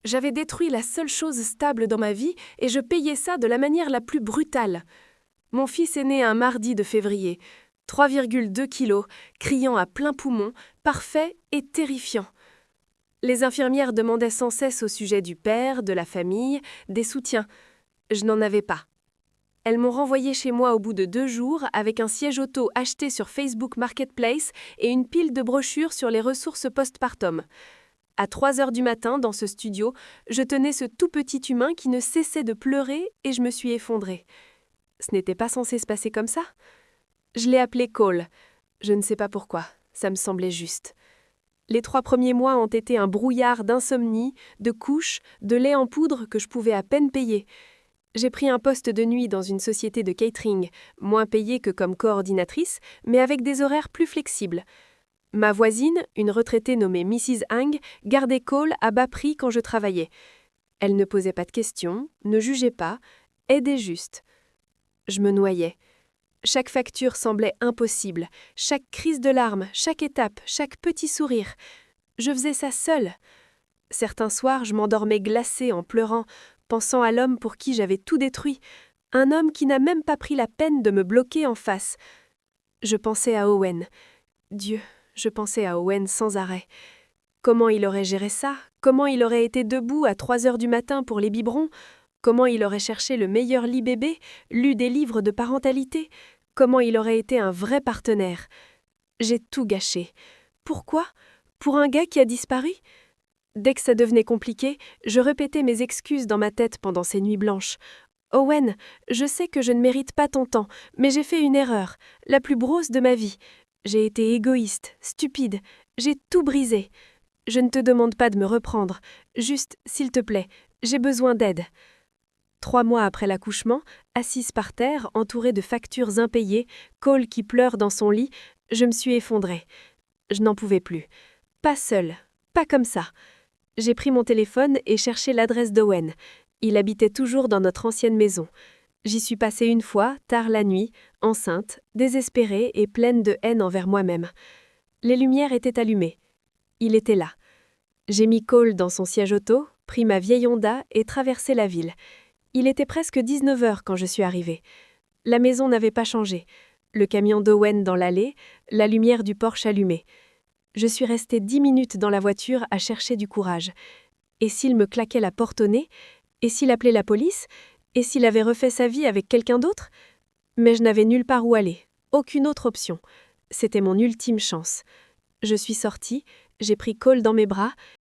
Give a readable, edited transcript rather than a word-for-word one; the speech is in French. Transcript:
J'avais détruit la seule chose stable dans ma vie et je payais ça de la manière la plus brutale. Mon fils est né un mardi de février, 3,2 kilos, criant à plein poumon, parfait et terrifiant. Les infirmières demandaient sans cesse au sujet du père, de la famille, des soutiens. Je n'en avais pas. Elles m'ont renvoyé chez moi au bout de 2 jours avec un siège auto acheté sur Facebook Marketplace et une pile de brochures sur les ressources postpartum. À 3 heures du matin, dans ce studio, je tenais ce tout petit humain qui ne cessait de pleurer et je me suis effondrée. Ce n'était pas censé se passer comme ça. Je l'ai appelé Cole. Je ne sais pas pourquoi, ça me semblait juste. Les 3 premiers mois ont été un brouillard d'insomnie, de couches, de lait en poudre que je pouvais à peine payer. J'ai pris un poste de nuit dans une société de catering, moins payée que comme coordinatrice, mais avec des horaires plus flexibles. Ma voisine, une retraitée nommée Mrs. Hang, gardait Cole à bas prix quand je travaillais. Elle ne posait pas de questions, ne jugeait pas, aidait juste. Je me noyais. Chaque facture semblait impossible, chaque crise de larmes, chaque étape, chaque petit sourire. Je faisais ça seule. Certains soirs, je m'endormais glacée en pleurant, pensant à l'homme pour qui j'avais tout détruit, un homme qui n'a même pas pris la peine de me bloquer en face. Je pensais à Owen. Dieu, je pensais à Owen sans arrêt. Comment il aurait géré ça? Comment il aurait été debout à 3 heures du matin pour les biberons? Comment il aurait cherché le meilleur lit bébé, lu des livres de parentalité? Comment il aurait été un vrai partenaire? J'ai tout gâché. Pourquoi? Pour un gars qui a disparu? Dès que ça devenait compliqué, je répétais mes excuses dans ma tête pendant ces nuits blanches. Owen, je sais que je ne mérite pas ton temps, mais j'ai fait une erreur, la plus grosse de ma vie. J'ai été égoïste, stupide, j'ai tout brisé. Je ne te demande pas de me reprendre, juste, s'il te plaît, j'ai besoin d'aide. 3 mois après l'accouchement, assise par terre, entourée de factures impayées, Cole qui pleure dans son lit, je me suis effondrée. Je n'en pouvais plus. Pas seule, pas comme ça. J'ai pris mon téléphone et cherché l'adresse d'Owen. Il habitait toujours dans notre ancienne maison. J'y suis passée une fois, tard la nuit, enceinte, désespérée et pleine de haine envers moi-même. Les lumières étaient allumées. Il était là. J'ai mis Cole dans son siège auto, pris ma vieille Honda et traversé la ville. Il était presque 19 heures quand je suis arrivée. La maison n'avait pas changé. Le camion d'Owen dans l'allée, la lumière du Porsche allumée. Je suis restée 10 minutes dans la voiture à chercher du courage. Et s'il me claquait la porte au nez? Et s'il appelait la police? Et s'il avait refait sa vie avec quelqu'un d'autre? Mais je n'avais nulle part où aller, aucune autre option. C'était mon ultime chance. Je suis sortie, j'ai pris Cole dans mes bras